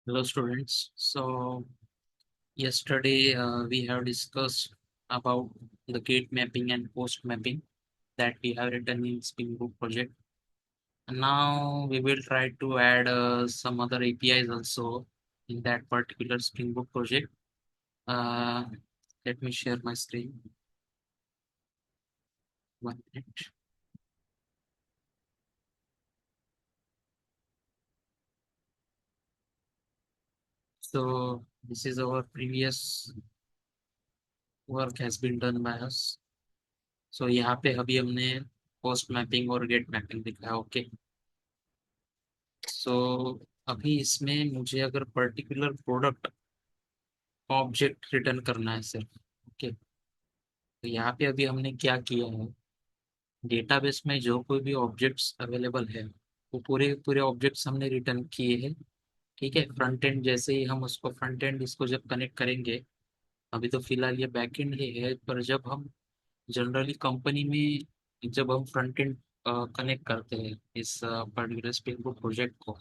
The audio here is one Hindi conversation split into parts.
Hello, students. So, yesterday we have discussed about the gate mapping and post mapping that we have written in Spring Boot project. And now we will try to add some other APIs also in that particular Spring Boot project. Uh, Let me share my screen. 1 minute. So, this is our previous work has been done by us. So, यहाँ पे अभी हमने पोस्ट मैपिंग और गेट मैपिंग दिखा है. ओके. सो अभी इसमें मुझे अगर पर्टिकुलर प्रोडक्ट ऑब्जेक्ट रिटर्न करना है सिर्फ. ओके. तो यहाँ पे अभी हमने क्या किया है, डेटाबेस में जो कोई भी ऑब्जेक्ट्स अवेलेबल है वो पूरे पूरे ऑब्जेक्ट्स हमने रिटर्न किए हैं. ठीक है. फ्रंट एंड जैसे ही हम उसको फ्रंट एंड इसको जब कनेक्ट करेंगे, अभी तो फिलहाल ये बैक एंड ही है, पर जब हम जनरली कंपनी में जब हम फ्रंट एंड कनेक्ट करते हैं इस पर्टिकुलर स्प्रिंग बोट प्रोजेक्ट को,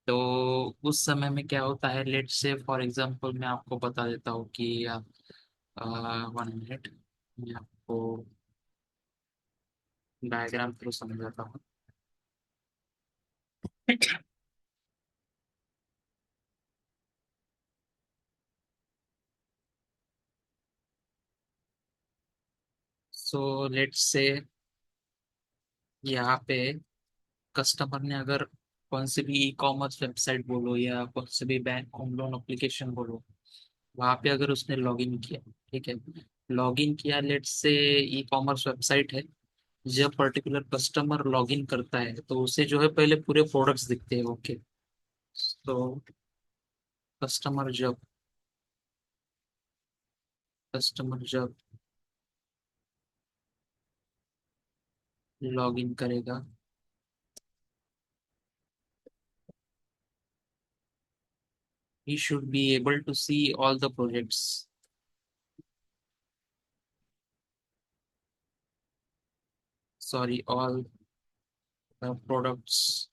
तो उस समय में क्या होता है, लेट से फॉर एग्जांपल मैं आपको बता देता हूँ कि 1 मिनट मैं आपको डायग्राम थ्रू समझाता हूँ. सो लेट से यहाँ पे कस्टमर ने अगर कौन सी भी ई कॉमर्स वेबसाइट बोलो या कौन से भी बैंक होम लोन एप्लीकेशन बोलो, वहाँ पे अगर उसने लॉगिन किया. ठीक है. लॉगिन किया, लेट से ई कॉमर्स वेबसाइट है. जब पर्टिकुलर कस्टमर लॉगिन करता है तो उसे जो है पहले पूरे प्रोडक्ट्स दिखते हैं. ओके. तो कस्टमर जब कस्टमर जब लॉग इन करेगा, he should be able to see all the projects. Sorry, all the products.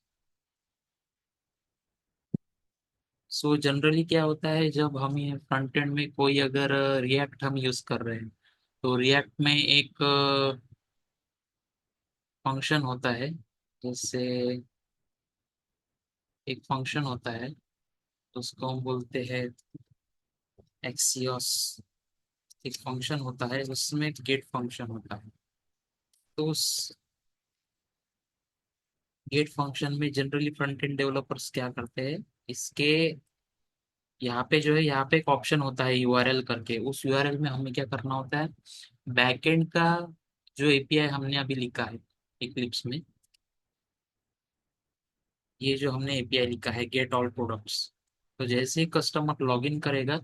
So generally क्या होता है, जब हम ये फ्रंट एंड में कोई अगर रिएक्ट हम यूज कर रहे हैं, तो रिएक्ट में एक फंक्शन होता है. जैसे एक फंक्शन होता है, उसको हम बोलते हैं एक्सियोस. एक फंक्शन होता है, उसमें गेट फंक्शन होता है. तो उस गेट फंक्शन में जनरली फ्रंट एंड डेवलपर्स क्या करते हैं, इसके यहाँ पे जो है, यहाँ पे एक ऑप्शन होता है यूआरएल करके. उस यूआरएल में हमें क्या करना होता है, बैकएंड का जो एपीआई हमने अभी लिखा है इक्लिप्स में, ये जो हमने एपीआई लिखा है गेट ऑल प्रोडक्ट्स, तो जैसे ही कस्टमर लॉगिन करेगा,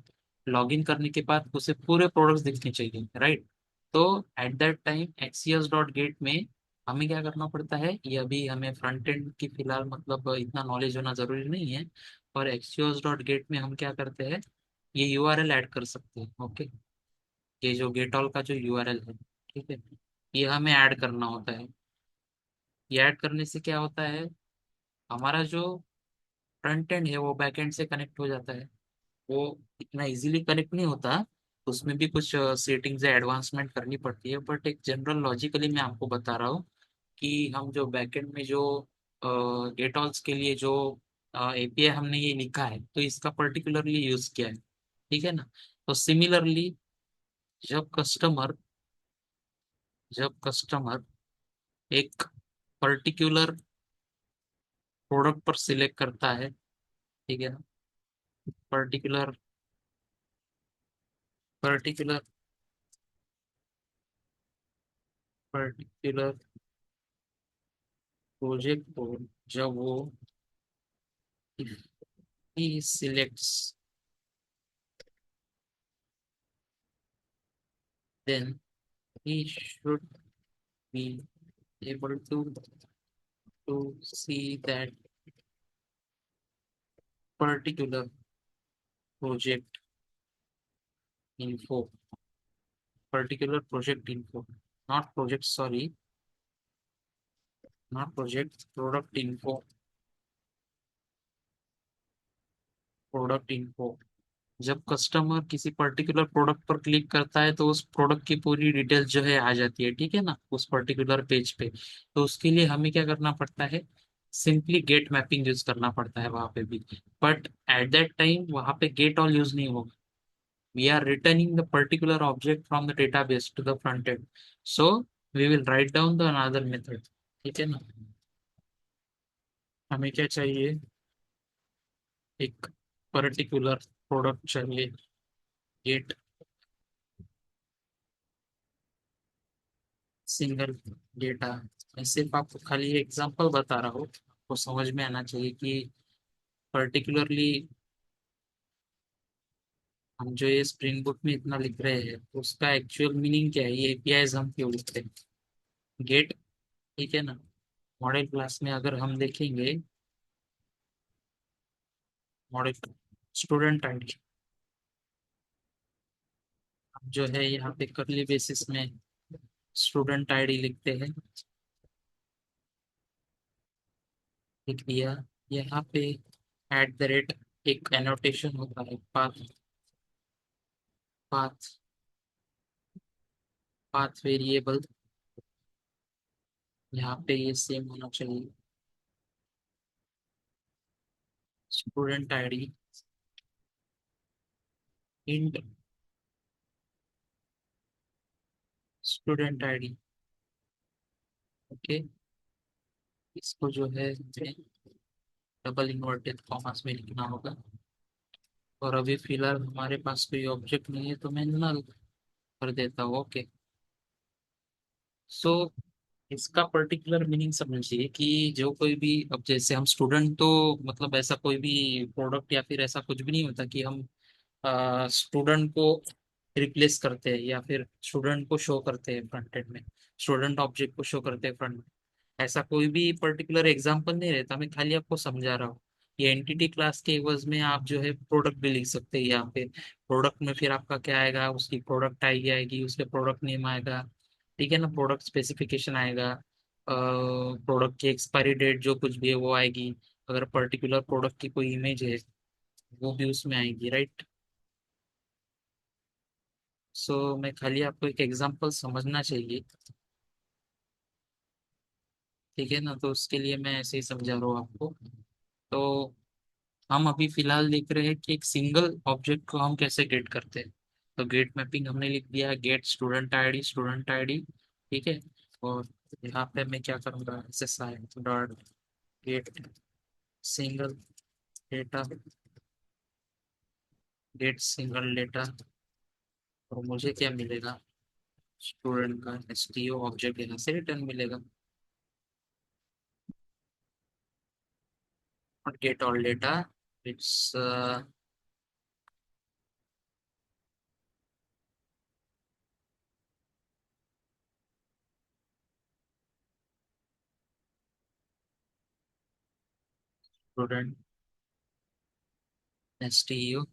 लॉगिन करने के बाद उसे पूरे प्रोडक्ट्स दिखने चाहिए, राइट. तो at that time axios dot get में हमें क्या करना पड़ता है, ये अभी हमें फ्रंट एंड की फिलहाल मतलब इतना नॉलेज होना जरूरी नहीं है. और एक्सियस डॉट गेट में हम क्या करते हैं, ये यूआरएल ऐड कर सकते हैं. ओके. ये जो गेट ऑल का जो यूआरएल है, ठीक है, ये हमें ऐड करना होता है. ये ऐड करने से क्या होता है, हमारा जो फ्रंट एंड है वो बैक एंड से कनेक्ट हो जाता है. वो इतना इजीली कनेक्ट नहीं होता, उसमें भी कुछ सेटिंग्स एडवांसमेंट करनी पड़ती है, बट एक जनरल लॉजिकली मैं आपको बता रहा हूँ कि हम जो बैकएंड में जो गेटॉल्स के लिए जो एपीआई हमने ये लिखा है, तो इसका पर्टिकुलरली यूज किया है. ठीक है ना. तो सिमिलरली जब कस्टमर जब कस्टमर एक पर्टिकुलर प्रोडक्ट पर सिलेक्ट करता है, ठीक है ना, पर्टिकुलर पर्टिकुलर पर्टिकुलर प्रोजेक्ट को जब वो, if he selects, then he should be able to see that particular project info. Particular project info, not project, sorry, not project, product info. Product info. जब कस्टमर किसी पर्टिकुलर प्रोडक्ट पर क्लिक करता है तो उस प्रोडक्ट की पूरी डिटेल्स जो है आ जाती है, ठीक है ना, उस पर्टिकुलर पेज पे। तो उसके लिए हमें क्या करना पड़ता है, सिंपली गेट मैपिंग यूज करना पड़ता है वहां पे भी। बट एट दैट टाइम वहां पे गेट ऑल यूज नहीं होगा। We are returning the particular object from the database to the front end. So we will write down the another method, ठीक है ना। हमें क्या चाहिए, एक पर्टिकुलर प्रोडक्ट चाहिए, गेट सिंगल डेटा। मैं सिर्फ आपको खाली एग्जांपल बता रहा हूँ, आपको समझ में आना चाहिए कि पर्टिकुलरली हम जो ये स्प्रिंग बुक में इतना लिख रहे हैं उसका एक्चुअल मीनिंग क्या है, ये एपीआईज हम क्यों लिखते हैं। गेट, ठीक है ना। मॉडल क्लास में अगर हम देखेंगे, मॉडल स्टूडेंट आईडी, हम जो है यहाँ पे करली बेसिस में स्टूडेंट आईडी लिखते हैं, लिख दिया। यहाँ पे एट द रेट एक एनोटेशन होता है, पाथ, पाथ, पाथ वेरिएबल, यहाँ पे ये सेम होना चाहिए। Student ID int student ID, okay. इसको जो है डबल इन्वर्टेड कॉमास में लिखना होगा। और अभी फिलहाल हमारे पास कोई ऑब्जेक्ट नहीं है तो मैं नल कर देता हूँ, ओके। सो इसका पर्टिकुलर मीनिंग समझिए कि जो कोई भी, अब जैसे हम स्टूडेंट, तो मतलब ऐसा कोई भी प्रोडक्ट या फिर ऐसा कुछ भी नहीं होता कि हम स्टूडेंट को रिप्लेस करते हैं या फिर स्टूडेंट को शो करते हैं फ्रंट एंड में, स्टूडेंट ऑब्जेक्ट को शो करते हैं फ्रंट। ऐसा कोई भी पर्टिकुलर एग्जांपल नहीं रहता, मैं खाली आपको समझा रहा हूँ। ये एंटिटी क्लास के एवज में आप जो है प्रोडक्ट भी लिख सकते हैं यहाँ पे। प्रोडक्ट में फिर आपका क्या आएगा, उसकी प्रोडक्ट आईडी आएगी, उसके प्रोडक्ट नेम आएगा, ठीक है ना, प्रोडक्ट स्पेसिफिकेशन आएगा, प्रोडक्ट की एक्सपायरी डेट जो कुछ भी है वो आएगी। अगर पर्टिकुलर प्रोडक्ट की कोई इमेज है वो भी उसमें आएगी, राइट। सो मैं खाली आपको एक एग्जांपल समझना चाहिए, ठीक है ना, तो उसके लिए मैं ऐसे ही समझा रहा हूँ आपको। तो हम अभी फिलहाल देख रहे हैं कि एक सिंगल ऑब्जेक्ट को हम कैसे गेट करते हैं। तो गेट मैपिंग हमने लिख दिया, गेट स्टूडेंट आईडी, ठीक है। और यहाँ पे मैं क्या करूँगा, SSI dot get single data, get single data. और मुझे क्या मिलेगा, स्टूडेंट का STO ऑब्जेक्ट यहाँ से रिटर्न मिलेगा। और get all data, it's student STO,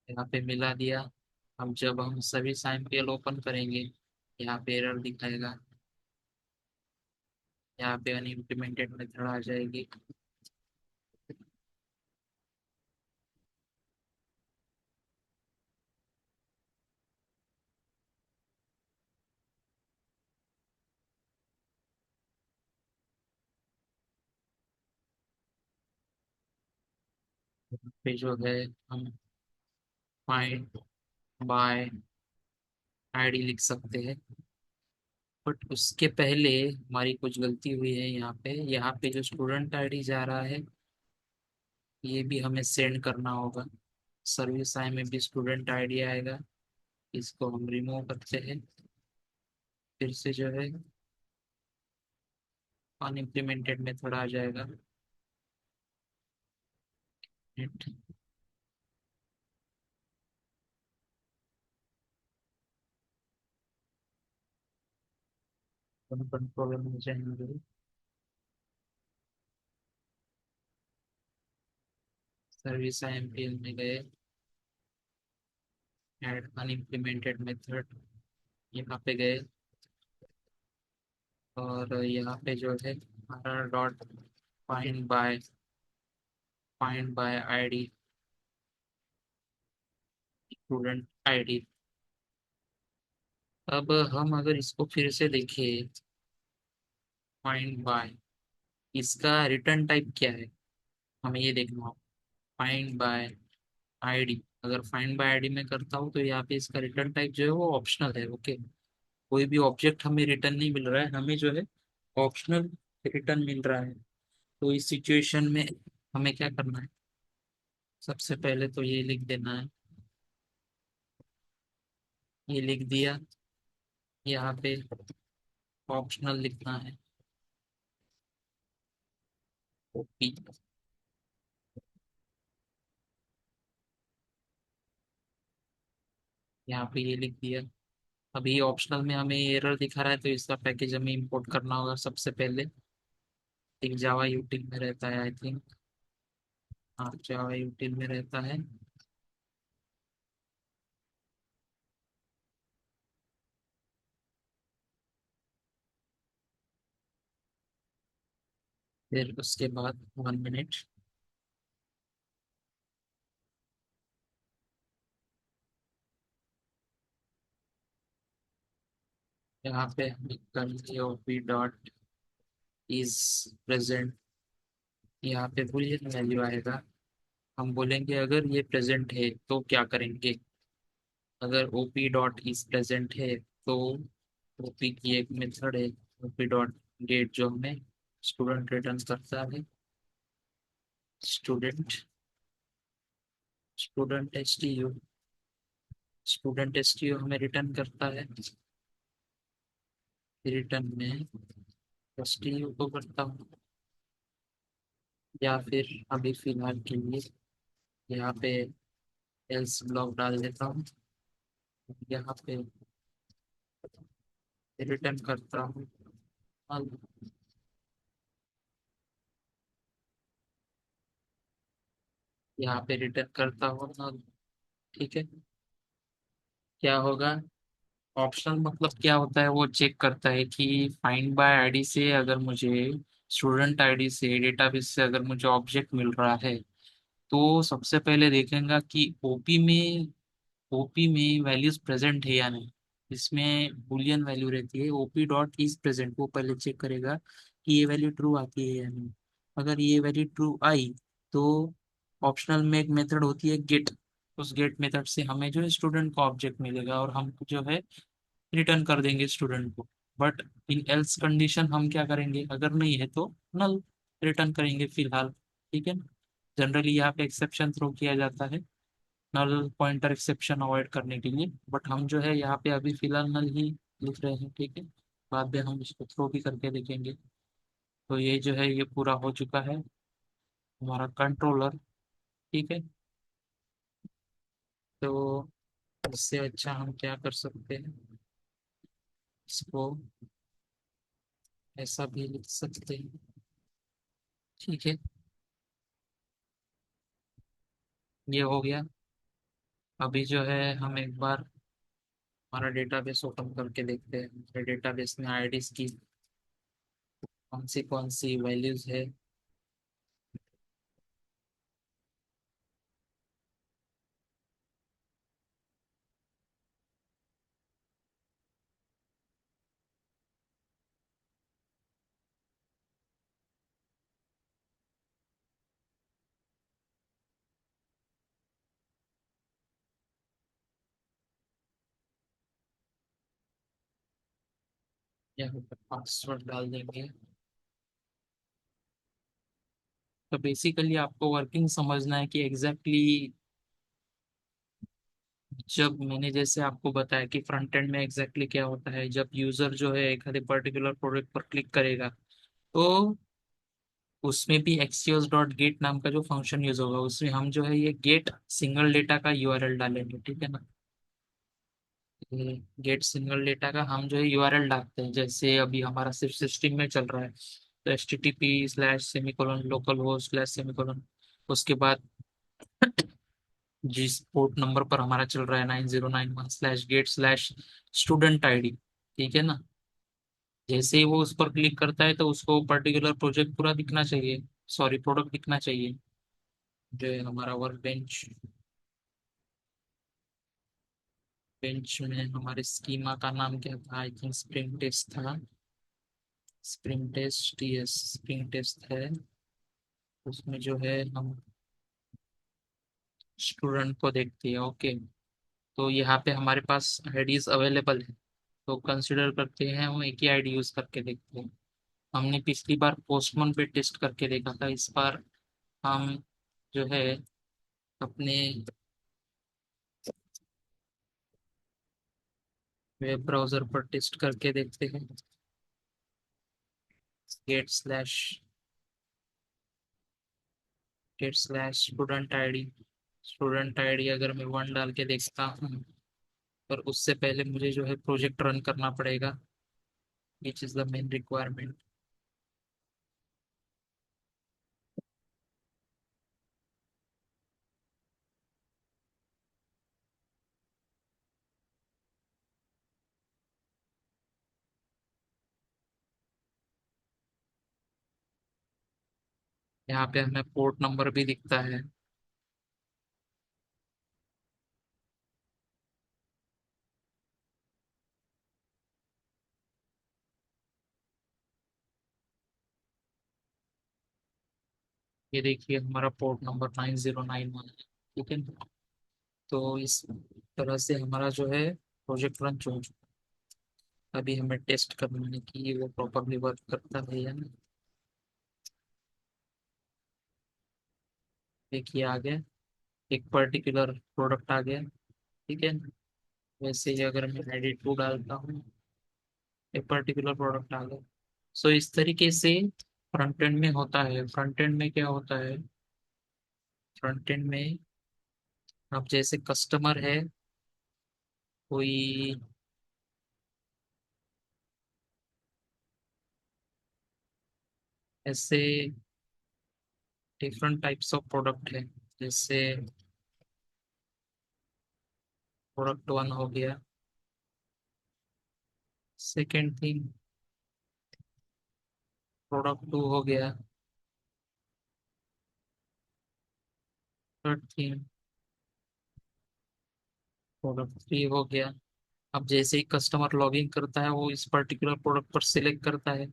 यहाँ पे मिला दिया। अब जब हम सभी सैंपल ओपन करेंगे, यहाँ पे एरर दिखाएगा, यहाँ पे अनइम्प्लीमेंटेड मेथड आ जाएगी। पे जो है हम फाइंड बाय आईडी लिख सकते हैं। बट उसके पहले हमारी कुछ गलती हुई है यहाँ पे जो स्टूडेंट आईडी जा रहा है ये भी हमें सेंड करना होगा। सर्विस आई में भी स्टूडेंट आईडी आएगा, इसको हम रिमूव करते हैं। फिर से जो है अनइम्प्लीमेंटेड मेथड आ जाएगा। कंट्रोलर में जाएंगे, सर्विस IMPL में गए, ऐड अनइम्प्लीमेंटेड मेथड, यहाँ पे गए। और यहाँ पे जो है हमारा dot find by ID, student ID. अब हम अगर इसको फिर से देखें, फाइंड बाय, इसका रिटर्न टाइप क्या है, हमें ये देखना होगा। फाइंड बाय आईडी, अगर फाइंड बाय आईडी में करता हूँ तो यहाँ पे इसका रिटर्न टाइप जो है वो ऑप्शनल है। ओके, कोई भी ऑब्जेक्ट हमें रिटर्न नहीं मिल रहा है, हमें जो है ऑप्शनल रिटर्न मिल रहा है। तो इस सिचुएशन में हमें क्या करना है, सबसे पहले तो ये लिख देना है, ये लिख दिया, यहाँ पे ऑप्शनल लिखना है, ओपी, यहाँ पे ये लिख दिया। अभी ऑप्शनल में हमें एरर दिखा रहा है तो इसका पैकेज हमें इंपोर्ट करना होगा सबसे पहले। एक जावा यूटिल में रहता है आई थिंक, हाँ जावा यूटिल में रहता है। फिर उसके बाद 1 मिनट, यहाँ पे हम करेंगे ओपी डॉट इज प्रेजेंट, यहाँ पे बूलियन वैल्यू आएगा। हम बोलेंगे अगर ये प्रेजेंट है तो क्या करेंगे, अगर ओपी डॉट इज प्रेजेंट है तो ओपी की एक मेथड है, ओपी डॉट गेट, जो हमें स्टूडेंट रिटर्न करता है, student, student S T U, student S T U हमें रिटर्न करता है। रिटर्न में एस टी यू को करता हूँ, या फिर अभी फिलहाल के लिए यहाँ पे एल्स ब्लॉक डाल देता हूँ, यहाँ पे रिटर्न करता हूँ। अब यहाँ पे रिटर्न करता हूँ null, ठीक है। क्या होगा, ऑप्शनल मतलब क्या होता है, वो चेक करता है कि फाइंड बाय आईडी से अगर मुझे, स्टूडेंट आईडी से डेटाबेस से अगर मुझे ऑब्जेक्ट मिल रहा है तो सबसे पहले देखेगा कि ओपी में वैल्यूज प्रेजेंट है या नहीं। इसमें बुलियन वैल्यू रहती है, ओपी डॉट इज प्रेजेंट, वो पहले चेक करेगा कि ये वैल्यू ट्रू आती है या नहीं। अगर ये वैल्यू ट्रू आई तो ऑप्शनल में एक मेथड होती है गेट, उस गेट मेथड से हमें जो है स्टूडेंट को ऑब्जेक्ट मिलेगा और हम जो है रिटर्न कर देंगे स्टूडेंट को। बट इन एल्स कंडीशन हम क्या करेंगे, अगर नहीं है तो नल रिटर्न करेंगे फिलहाल, ठीक है। जनरली यहाँ पे एक्सेप्शन थ्रो किया जाता है, नल पॉइंटर एक्सेप्शन अवॉइड करने के लिए, बट हम जो है यहाँ पे अभी फिलहाल नल ही लिख रहे हैं, ठीक है। बाद में हम इसको थ्रो भी करके देखेंगे। तो ये जो है ये पूरा हो चुका है हमारा कंट्रोलर, ठीक है। तो इससे अच्छा हम क्या कर सकते हैं, इसको ऐसा भी लिख सकते हैं, ठीक है। ये हो गया। अभी जो है हम एक बार हमारा डेटाबेस ओपन करके देखते हैं, हमारे डेटाबेस में आईडीज की कौन सी वैल्यूज है। यहाँ पर पासवर्ड डाल देंगे। तो बेसिकली आपको वर्किंग समझना है कि एग्जैक्टली जब मैंने जैसे आपको बताया कि फ्रंट एंड में एग्जैक्टली क्या होता है, जब यूजर जो है एक आधे पर्टिकुलर प्रोडक्ट पर क्लिक करेगा तो उसमें भी एक्सियोस डॉट गेट नाम का जो फंक्शन यूज होगा उसमें हम जो है ये गेट सिंगल डेटा का यूआरएल डालेंगे, ठीक है ना। गेट सिंगल डेटा का हम जो है यूआरएल डालते हैं, जैसे अभी हमारा सिर्फ सिस्टम में चल रहा है तो http/semicolon local host slash semicolon, उसके बाद जिस पोर्ट नंबर पर हमारा चल रहा है 9091/गेट/स्टूडेंट आईडी, ठीक है ना। जैसे ही वो उस पर क्लिक करता है तो उसको पर्टिकुलर प्रोजेक्ट पूरा दिखना चाहिए, सॉरी प्रोडक्ट दिखना चाहिए। जो है हमारा वर्क बेंच, बेंच में हमारे स्कीमा का नाम क्या था, आई थिंक स्प्रिंग टेस्ट था। Spring test, yes spring test है। उसमें जो है हम स्टूडेंट को देखते हैं, ओके। तो यहाँ पे हमारे पास आईडीज अवेलेबल है, तो कंसिडर करते हैं हम एक ही आईडी यूज करके देखते हैं। हमने पिछली बार पोस्टमैन पे टेस्ट करके देखा था, इस बार हम जो है अपने वेब ब्राउजर पर टेस्ट करके देखते हैं। Get slash get slash student ID अगर मैं 1 डाल के देखता हूँ, पर उससे पहले मुझे जो है प्रोजेक्ट रन करना पड़ेगा, which is the main requirement. यहाँ पे हमें पोर्ट नंबर भी दिखता है। ये देखिए हमारा पोर्ट नंबर 9091 है, ठीक है। तो इस तरह से हमारा जो है प्रोजेक्ट रन हो चुका है। अभी हमें टेस्ट करना है कि वो प्रॉपरली वर्क करता है या नहीं। देखिए आ गया, एक पर्टिकुलर प्रोडक्ट आ गया, ठीक है। वैसे ही अगर मैं एडिट टू डालता हूँ, एक पर्टिकुलर प्रोडक्ट आ गया। सो इस तरीके से फ्रंट एंड में होता है। फ्रंट एंड में क्या होता है, फ्रंट एंड में अब जैसे कस्टमर है कोई, ऐसे डिफरेंट टाइप्स ऑफ प्रोडक्ट है। जैसे प्रोडक्ट वन हो गया, सेकेंड थिंग प्रोडक्ट टू हो गया, थर्ड थिंग प्रोडक्ट थ्री हो गया। अब जैसे ही कस्टमर लॉगिन करता है वो इस पर्टिकुलर प्रोडक्ट पर सिलेक्ट करता है।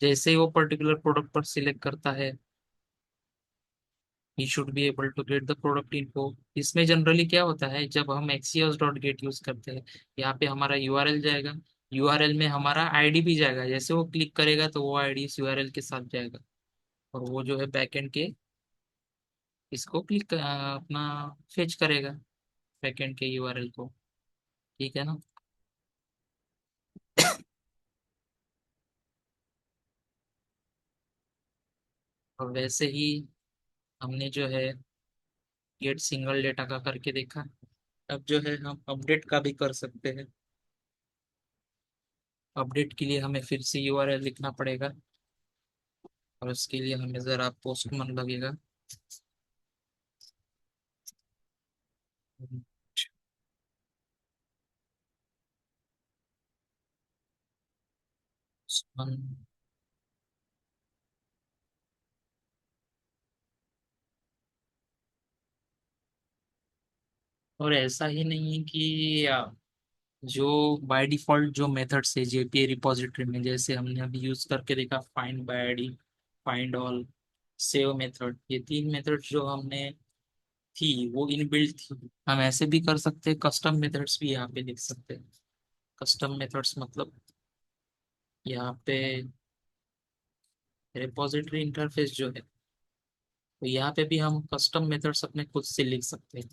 जैसे ही वो पर्टिकुलर प्रोडक्ट पर सिलेक्ट करता है, he should be able to get the product info. इसमें जनरली क्या होता है, जब हम एक्सियस डॉट गेट यूज करते हैं, यहाँ पे हमारा यूआरएल जाएगा, यूआरएल में हमारा आईडी भी जाएगा। जैसे वो क्लिक करेगा तो वो आईडी इस यूआरएल के साथ जाएगा, और वो जो है बैकएंड के इसको क्लिक अपना फेच करेगा, बैकएंड के यूआरएल को, ठीक है ना। और वैसे ही हमने जो है गेट सिंगल डेटा का करके देखा। अब जो है हम अपडेट का भी कर सकते हैं। अपडेट के लिए हमें फिर से यूआरएल लिखना पड़ेगा, और उसके लिए हमें ज़रा पोस्टमैन लगेगा। पोस्टमैन। और ऐसा ही नहीं है कि जो बाय डिफॉल्ट जो मेथड्स है जेपीए रिपॉजिटरी में, जैसे हमने अभी यूज करके देखा find by ID, find all, save method, ये 3 मेथड जो हमने थी वो इनबिल्ट थी। हम ऐसे भी कर सकते हैं, कस्टम मेथड्स भी यहाँ पे लिख सकते हैं। कस्टम मेथड्स मतलब यहाँ पे रिपॉजिटरी इंटरफेस जो है, तो यहाँ पे भी हम कस्टम मेथड्स अपने खुद से लिख सकते हैं।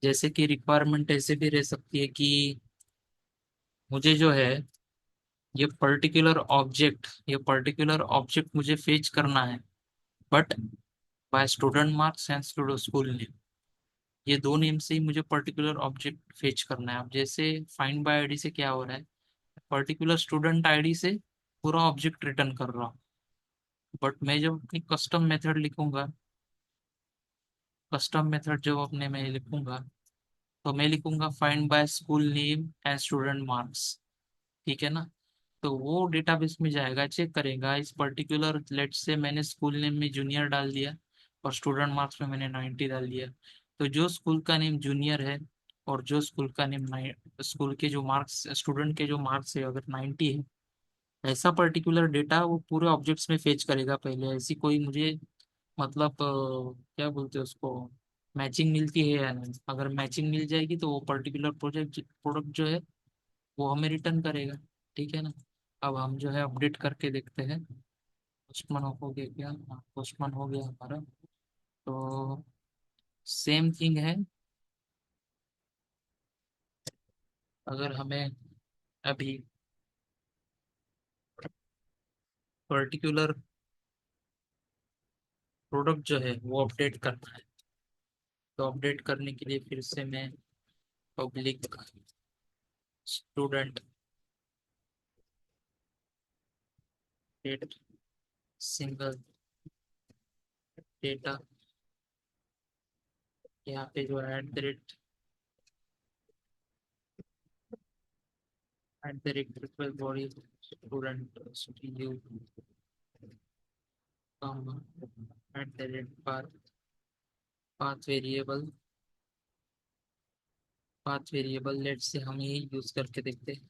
जैसे कि रिक्वायरमेंट ऐसे भी रह सकती है कि मुझे जो है ये पर्टिकुलर ऑब्जेक्ट मुझे फेच करना है, but by student marks and school name, ये दो नेम से ही मुझे पर्टिकुलर ऑब्जेक्ट फेच करना है। अब जैसे फाइंड बाय आईडी से क्या हो रहा है, पर्टिकुलर स्टूडेंट आईडी से पूरा ऑब्जेक्ट रिटर्न कर रहा हूँ, बट मैं जब अपनी कस्टम मेथड लिखूंगा, कस्टम मेथड जब अपने मैं लिखूंगा, तो मैं लिखूंगा find by school name and student marks, ठीक है ना। तो वो डेटाबेस में जाएगा, चेक करेगा इस पर्टिकुलर, लेट से मैंने स्कूल नेम में जूनियर डाल दिया और स्टूडेंट मार्क्स में मैंने 90 डाल दिया। तो जो स्कूल का नेम जूनियर है और जो स्कूल का नेम, स्कूल के जो मार्क्स, स्टूडेंट के जो मार्क्स है अगर 90 है, ऐसा पर्टिकुलर डेटा वो पूरे ऑब्जेक्ट्स में फेच करेगा पहले। ऐसी कोई मुझे मतलब क्या बोलते हैं उसको, मैचिंग मिलती है या नहीं। अगर मैचिंग मिल जाएगी तो वो पर्टिकुलर प्रोडक्ट जो है वो हमें रिटर्न करेगा। ठीक है ना। अब हम जो है अपडेट करके देखते हैं। पोस्टमैन हो गया क्या? हाँ, पोस्टमैन हो गया हमारा। तो सेम थिंग है। अगर हमें अभी पर्टिकुलर प्रोडक्ट जो है वो अपडेट करना है, तो अपडेट करने के लिए फिर से मैं public student get single data, यहाँ पे जो है @ request body student u comma @ path variable, path variable लेट से हम ये यूज करके देखते हैं।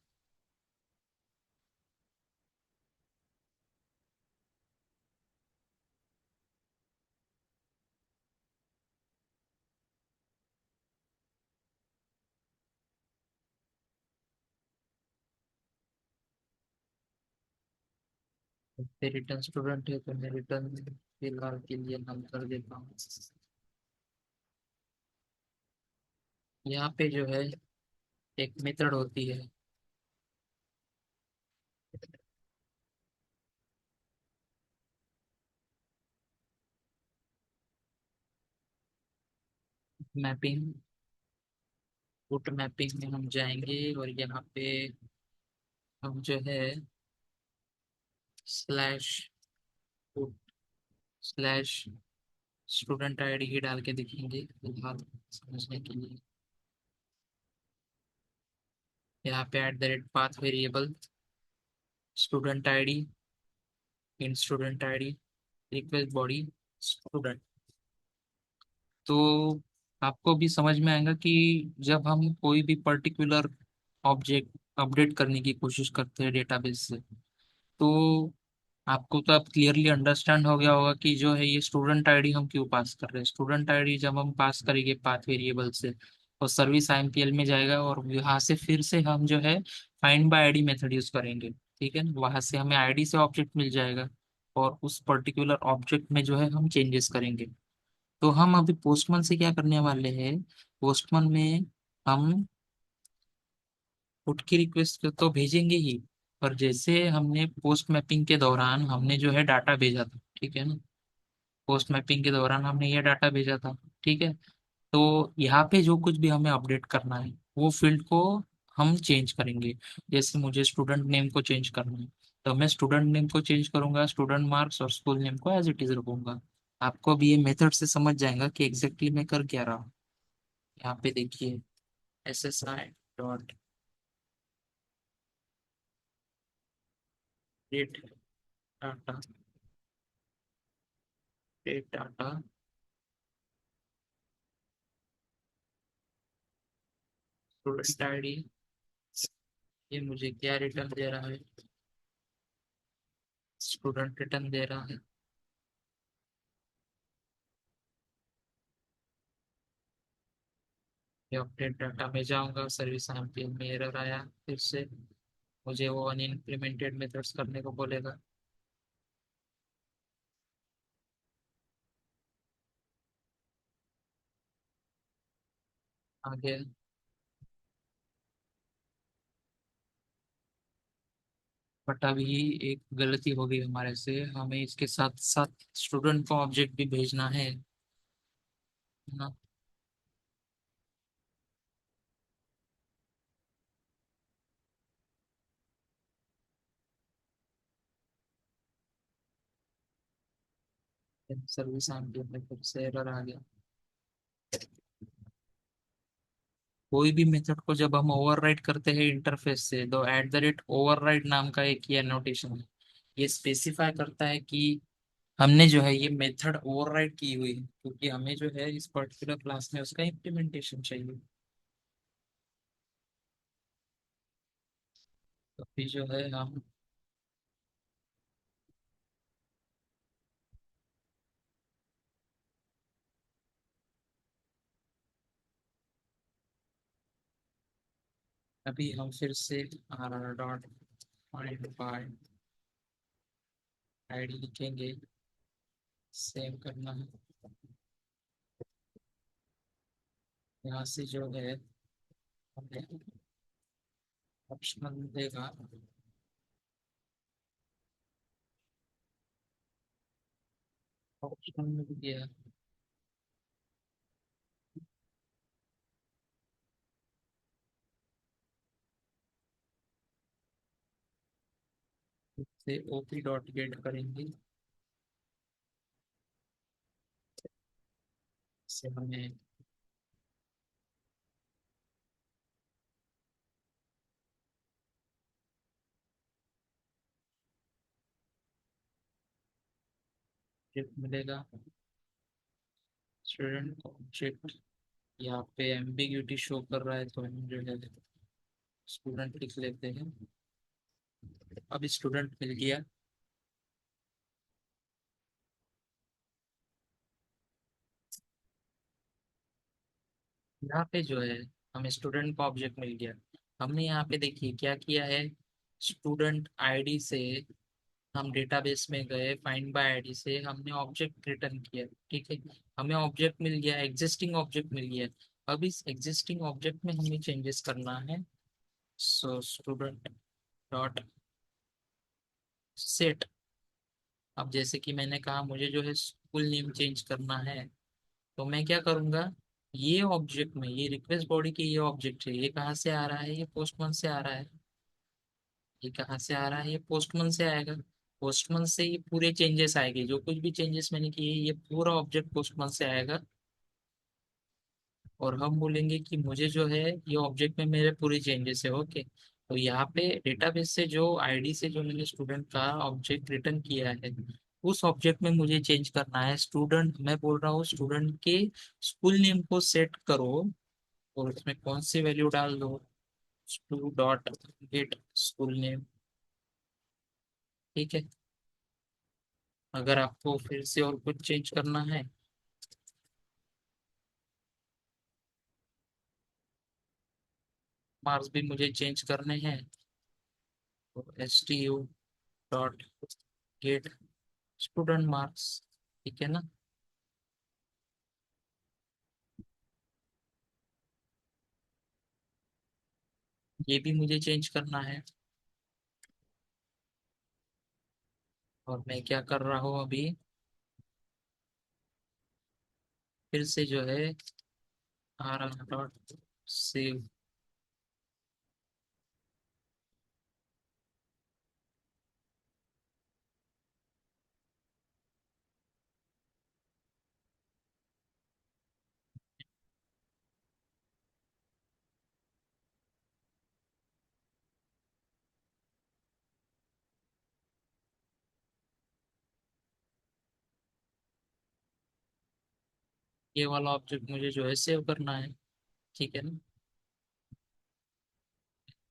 रिटर्न स्टूडेंट है तो मैं रिटर्न फिलहाल के लिए नल कर देता हूँ। यहाँ पे जो है एक मेथड होती है मैपिंग, फुट मैपिंग में हम जाएंगे और यहाँ पे हम जो है slash foot slash student ID ही डाल के देखेंगे फिलहाल समझने के लिए। यहाँ पे @ पाथ वेरिएबल स्टूडेंट आईडी इन student ID request body student. तो आपको भी समझ में आएगा कि जब हम कोई भी पर्टिकुलर ऑब्जेक्ट अपडेट करने की कोशिश करते हैं डेटाबेस से, तो आपको तो अब क्लियरली अंडरस्टैंड हो गया होगा कि जो है ये स्टूडेंट आईडी हम क्यों पास कर रहे हैं। स्टूडेंट आईडी जब हम पास करेंगे पाथ वेरिएबल से, और सर्विस आईएमपीएल में जाएगा और यहाँ से फिर से हम जो है find by ID method use करेंगे। ठीक है ना, वहां से हमें आईडी से ऑब्जेक्ट मिल जाएगा और उस पर्टिकुलर ऑब्जेक्ट में जो है हम चेंजेस करेंगे। तो हम अभी पोस्टमैन से क्या करने वाले हैं, पोस्टमैन में हम पुट की रिक्वेस्ट तो भेजेंगे ही, पर जैसे हमने पोस्ट मैपिंग के दौरान हमने जो है डाटा भेजा था, ठीक है ना, पोस्ट मैपिंग के दौरान हमने ये डाटा भेजा था। ठीक है। तो यहाँ पे जो कुछ भी हमें अपडेट करना है वो फील्ड को हम चेंज करेंगे। जैसे मुझे स्टूडेंट नेम को चेंज करना है, तो मैं स्टूडेंट नेम को चेंज करूंगा, स्टूडेंट मार्क्स और स्कूल नेम को एज इट इज रखूंगा। आपको भी ये मेथड से समझ जाएगा कि एग्जैक्टली मैं कर क्या रहा हूँ। यहाँ पे देखिए SSI data get data student ID, ये मुझे क्या रिटर्न दे रहा है, स्टूडेंट रिटर्न दे रहा है। ये अपडेट डाटा में जाऊंगा, सर्विस एमपीएल में एरर आया फिर से, मुझे वो अनइम्प्लीमेंटेड मेथड्स करने को बोलेगा। आगे बट अभी एक गलती हो गई हमारे से, हमें इसके साथ साथ स्टूडेंट को ऑब्जेक्ट भी भेजना है ना। सर्विस एमपीएल में फिर से एरर आ गया। कोई भी मेथड को जब हम ओवरराइड करते हैं इंटरफेस से, तो एट द रेट ओवरराइड नाम का एक ये नोटेशन है। ये स्पेसिफाई करता है कि हमने जो है ये मेथड ओवरराइड की हुई है, क्योंकि हमें जो है इस पर्टिकुलर क्लास में उसका इम्प्लीमेंटेशन चाहिए। तो फिर जो है हम अभी हम फिर से R dot find by ID लिखेंगे, सेव करना है। यहाँ से जो है हमें ऑप्शनल देगा, ऑप्शनल में भी दिया से ओपी डॉट गेट करेंगे। से हमें मिलेगा स्टूडेंट ऑब्जेक्ट। यहाँ पे एम्बिग्यूटी शो कर रहा है, तो हम जो है स्टूडेंट लिख लेते हैं। अब स्टूडेंट मिल गया। यहाँ पे जो है हमें स्टूडेंट का ऑब्जेक्ट मिल गया। हमने यहाँ पे देखिए क्या किया है, स्टूडेंट आईडी से हम डेटाबेस में गए, फाइंड बाय आईडी से हमने ऑब्जेक्ट रिटर्न किया। ठीक है, हमें ऑब्जेक्ट मिल गया, एग्जिस्टिंग ऑब्जेक्ट मिल गया। अब इस एग्जिस्टिंग ऑब्जेक्ट में हमें चेंजेस करना है। So student dot set. अब जैसे कि मैंने कहा मुझे जो है स्कूल नेम चेंज करना है, तो मैं क्या करूंगा, ये ऑब्जेक्ट में ये रिक्वेस्ट बॉडी के ये ऑब्जेक्ट है, ये कहाँ से आ रहा है, ये पोस्टमैन से आ रहा है। ये कहाँ से आ रहा है, ये पोस्टमैन से आएगा। पोस्टमैन से ये पूरे चेंजेस आएंगे, जो कुछ भी चेंजेस मैंने किए ये पूरा ऑब्जेक्ट पोस्टमैन से आएगा। और हम बोलेंगे कि मुझे जो है ये ऑब्जेक्ट में मेरे पूरे चेंजेस है। ओके, तो यहाँ पे डेटाबेस से जो आईडी से जो मैंने स्टूडेंट का ऑब्जेक्ट रिटर्न किया है, उस ऑब्जेक्ट में मुझे चेंज करना है। स्टूडेंट मैं बोल रहा हूँ स्टूडेंट के स्कूल नेम को सेट करो, और उसमें कौन सी वैल्यू डाल दो, to dot gate school name. ठीक है, अगर आपको फिर से और कुछ चेंज करना है, मार्क्स भी मुझे चेंज करने हैं, तो H T U dot gate student marks. ठीक है ना। ये भी मुझे चेंज करना है। और मैं क्या कर रहा हूँ अभी, फिर से जो है आर डॉट सेव। ये वाला ऑब्जेक्ट मुझे जो है सेव करना है। ठीक है ना।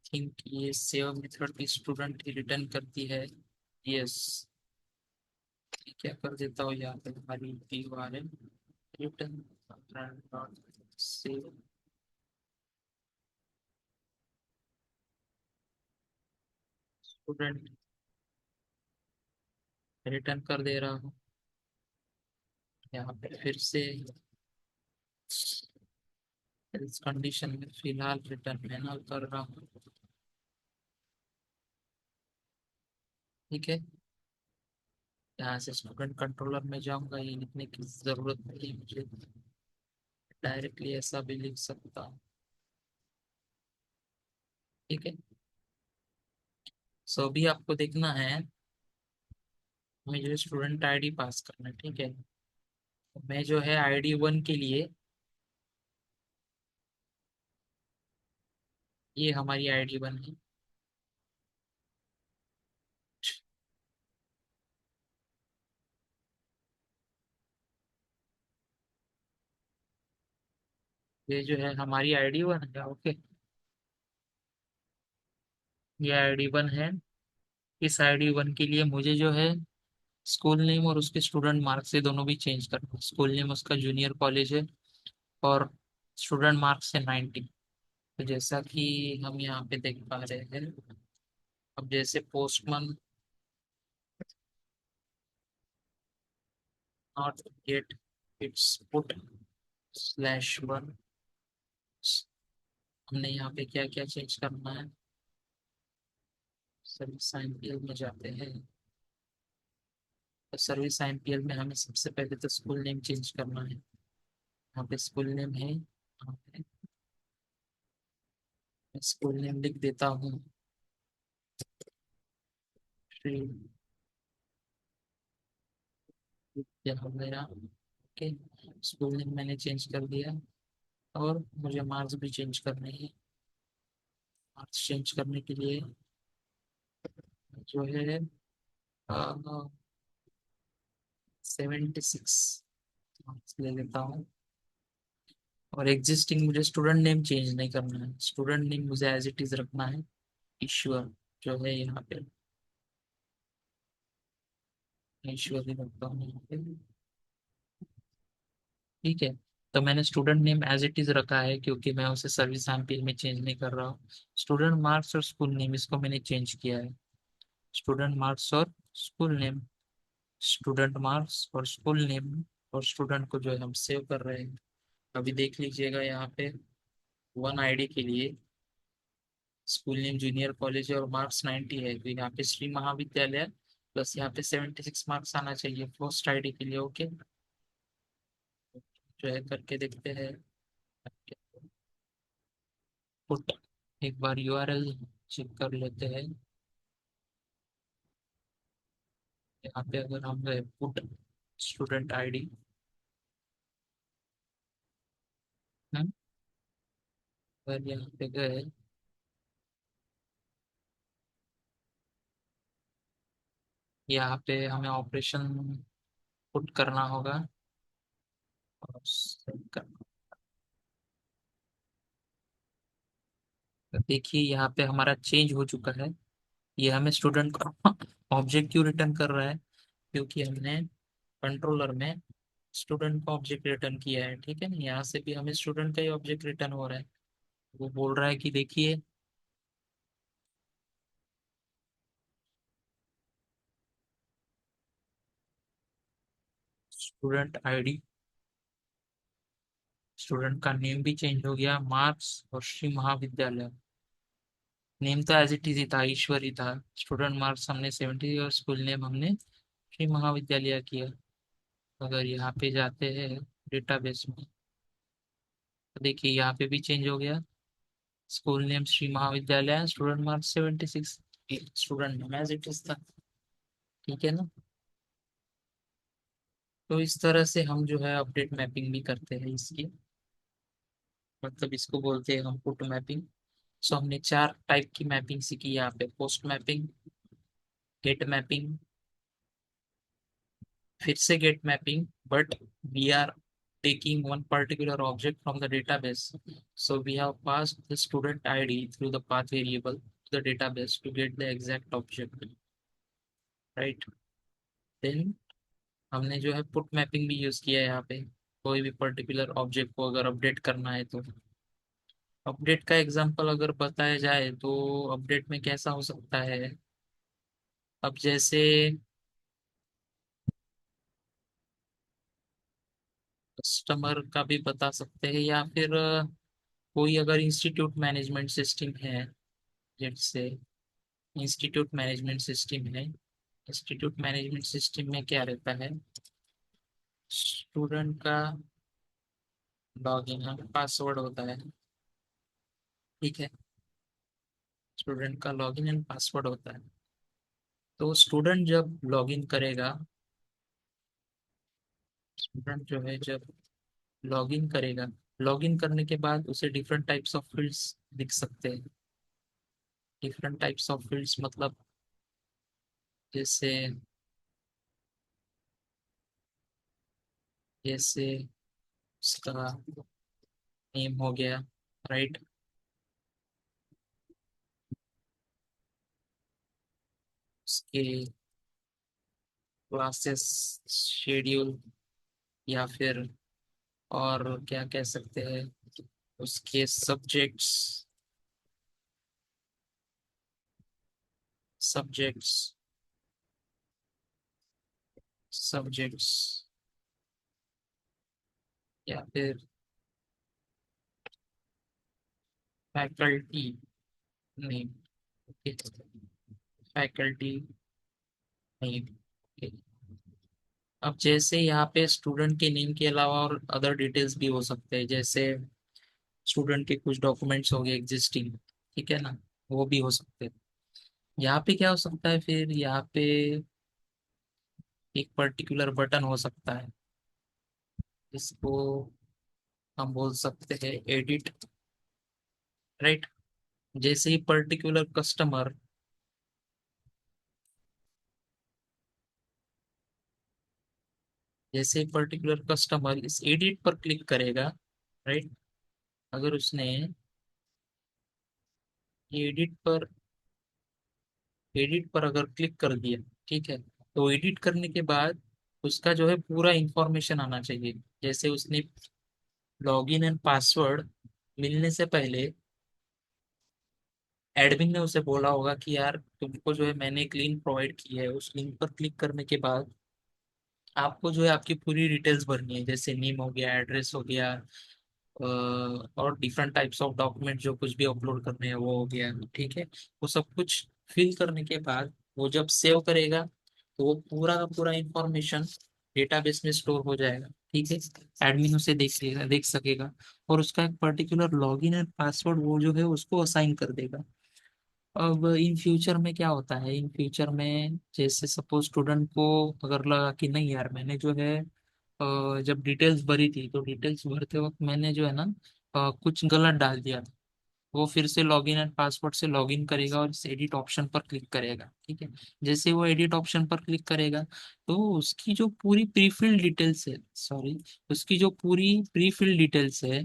थिंक ये सेव मेथड स्टूडेंट की रिटर्न करती है। यस, क्या कर देता हूँ यहाँ पे हमारी पी वाले return dot save student return कर दे रहा हूँ। यहाँ पे फिर से इस कंडीशन में फिलहाल रिटर्न पैनल कर रहा हूँ। ठीक है, यहाँ से स्टूडेंट कंट्रोलर में जाऊंगा, ये लिखने की जरूरत नहीं है मुझे, डायरेक्टली ऐसा भी लिख सकता हूँ। ठीक है, सो भी आपको देखना है, हमें जो स्टूडेंट आईडी पास करना है। ठीक है, तो मैं जो है आईडी 1 के लिए ये हमारी ID 1 है। ये जो है हमारी ID 1 है। ओके, ये ID 1 है। इस ID 1 के लिए मुझे जो है स्कूल नेम और उसके स्टूडेंट मार्क्स, ये दोनों भी चेंज करना है। स्कूल नेम उसका जूनियर कॉलेज है, और स्टूडेंट मार्क्स है 90। तो जैसा कि हम यहाँ पे देख पा रहे हैं, अब जैसे postman not gate it's put /1, हमने यहाँ पे क्या क्या चेंज करना है। सर्विस IMPL में जाते हैं, तो सर्विस IMPL में हमें सबसे पहले तो स्कूल नेम चेंज करना है। यहाँ पे स्कूल नेम है, यहाँ पे मैं स्कूल नेम लिख देता हूँ, श्री विद्या वगैरह। ओके, स्कूल नेम मैंने चेंज कर दिया, और मुझे मार्क्स भी चेंज करने हैं। मार्क्स चेंज करने के लिए जो है 76 मार्क्स ले लेता हूँ। और एग्जिस्टिंग मुझे स्टूडेंट नेम चेंज नहीं करना है, स्टूडेंट नेम मुझे एज इट इज रखना है, ईश्वर जो है यहाँ पे। ईश्वर ही रखता हूँ यहाँ पे। ठीक है, तो मैंने student name as it is रखा है, क्योंकि मैं उसे सर्विस एम्पीयर में चेंज नहीं कर रहा हूँ। स्टूडेंट मार्क्स और स्कूल नेम, इसको मैंने चेंज किया है। स्टूडेंट मार्क्स और स्कूल नेम, स्टूडेंट मार्क्स और स्कूल नेम, और स्टूडेंट को जो है हम सेव कर रहे हैं। अभी देख लीजिएगा यहाँ पे 1 ID के लिए स्कूल नेम जूनियर कॉलेज है और मार्क्स 90 है, तो यहाँ पे श्री महाविद्यालय प्लस यहाँ पे 76 मार्क्स आना चाहिए फर्स्ट ID के लिए। ओके, जो है करके देखते हैं। पुट, एक बार URL चेक कर लेते हैं। यहाँ पे अगर हम गए पुट स्टूडेंट ID, अगर यहाँ पे गए, यहाँ पे हमें ऑपरेशन पुट करना होगा और send करना। देखिए यहाँ पे हमारा चेंज हो चुका है। ये हमें स्टूडेंट का ऑब्जेक्ट क्यों रिटर्न कर रहा है, क्योंकि हमने कंट्रोलर में स्टूडेंट का ऑब्जेक्ट रिटर्न किया है। ठीक है ना, यहाँ से भी हमें स्टूडेंट का ही ऑब्जेक्ट रिटर्न हो रहा है। वो बोल रहा है कि देखिए स्टूडेंट ID, स्टूडेंट का नेम भी चेंज हो गया, मार्क्स और श्री महाविद्यालय। नेम तो एज इट इज ही था, ईश्वर ही था। स्टूडेंट मार्क्स हमने 70 और स्कूल नेम हमने श्री महाविद्यालय किया। अगर यहाँ पे जाते हैं डेटाबेस में, तो देखिए यहाँ पे भी चेंज हो गया। School name Shri Mahavidyalaya, student marks 76, student name as it is था। ठीक है ना, तो इस तरह से हम जो है अपडेट मैपिंग भी करते हैं इसकी, मतलब इसको बोलते हैं हम पुट मैपिंग। सो हमने 4 टाइप की मैपिंग सीखी यहाँ पे, पोस्ट मैपिंग, गेट मैपिंग, फिर से get mapping, but we are taking one particular object from the database. So we have passed the student ID through the path variable to the database to get the exact object, right? Then हमने जो है पुट मैपिंग भी यूज किया है यहाँ पे, कोई भी पर्टिकुलर ऑब्जेक्ट को अगर अपडेट करना है तो। अपडेट का एग्जांपल अगर बताया जाए तो अपडेट में कैसा हो सकता है, अब जैसे कस्टमर का भी बता सकते हैं, या फिर कोई अगर इंस्टीट्यूट मैनेजमेंट सिस्टम है, जैसे इंस्टीट्यूट मैनेजमेंट सिस्टम है। इंस्टीट्यूट मैनेजमेंट सिस्टम में क्या रहता है, स्टूडेंट का लॉगिन एंड पासवर्ड होता है। ठीक है, स्टूडेंट का लॉगिन एंड पासवर्ड होता है। तो स्टूडेंट जब लॉगिन करेगा, स्टूडेंट जो है जब लॉगिन करेगा, लॉगिन करने के बाद उसे डिफरेंट टाइप्स ऑफ फील्ड्स दिख सकते हैं। डिफरेंट टाइप्स ऑफ फील्ड्स मतलब जैसे जैसे उसका नेम हो गया, राइट, उसके क्लासेस शेड्यूल, या फिर और क्या कह सकते हैं, उसके सब्जेक्ट्स, सब्जेक्ट्स सब्जेक्ट्स या फिर फैकल्टी नेम, फैकल्टी नेम। अब जैसे यहाँ पे स्टूडेंट के नेम के अलावा और अदर डिटेल्स भी हो सकते हैं, जैसे स्टूडेंट के कुछ डॉक्यूमेंट्स हो गए एग्जिस्टिंग, ठीक है ना, वो भी हो सकते हैं। यहाँ पे क्या हो सकता है, फिर यहाँ पे एक पर्टिकुलर बटन हो सकता है, इसको हम बोल सकते हैं एडिट, राइट। जैसे ही पर्टिकुलर कस्टमर, जैसे ही पर्टिकुलर कस्टमर इस एडिट पर क्लिक करेगा, राइट, अगर उसने एडिट पर अगर क्लिक कर दिया, ठीक है, तो एडिट करने के बाद उसका जो है पूरा इंफॉर्मेशन आना चाहिए। जैसे उसने लॉगिन एंड पासवर्ड मिलने से पहले एडमिन ने उसे बोला होगा कि यार तुमको जो है मैंने एक लिंक प्रोवाइड की है, उस लिंक पर क्लिक करने के बाद आपको जो है आपकी पूरी डिटेल्स भरनी है, जैसे नेम हो गया, एड्रेस हो गया, और डिफरेंट टाइप्स ऑफ डॉक्यूमेंट जो कुछ भी अपलोड करने हैं वो हो गया, ठीक है। वो सब कुछ फिल करने के बाद वो जब सेव करेगा तो वो पूरा का पूरा इंफॉर्मेशन डेटाबेस में स्टोर हो जाएगा, ठीक है। एडमिन उसे देख सकेगा और उसका एक पर्टिकुलर लॉगिन एंड पासवर्ड वो जो है उसको असाइन कर देगा। अब इन फ्यूचर में क्या होता है, इन फ्यूचर में जैसे सपोज स्टूडेंट को अगर लगा कि नहीं यार मैंने जो है जब डिटेल्स भरी थी तो डिटेल्स भरते वक्त मैंने जो है ना कुछ गलत डाल दिया था, वो फिर से लॉगिन एंड पासवर्ड से लॉगिन करेगा और इस एडिट ऑप्शन पर क्लिक करेगा, ठीक है। जैसे वो एडिट ऑप्शन पर क्लिक करेगा तो उसकी जो पूरी प्रीफिल्ड डिटेल्स है, सॉरी, उसकी जो पूरी प्रीफिल्ड डिटेल्स है,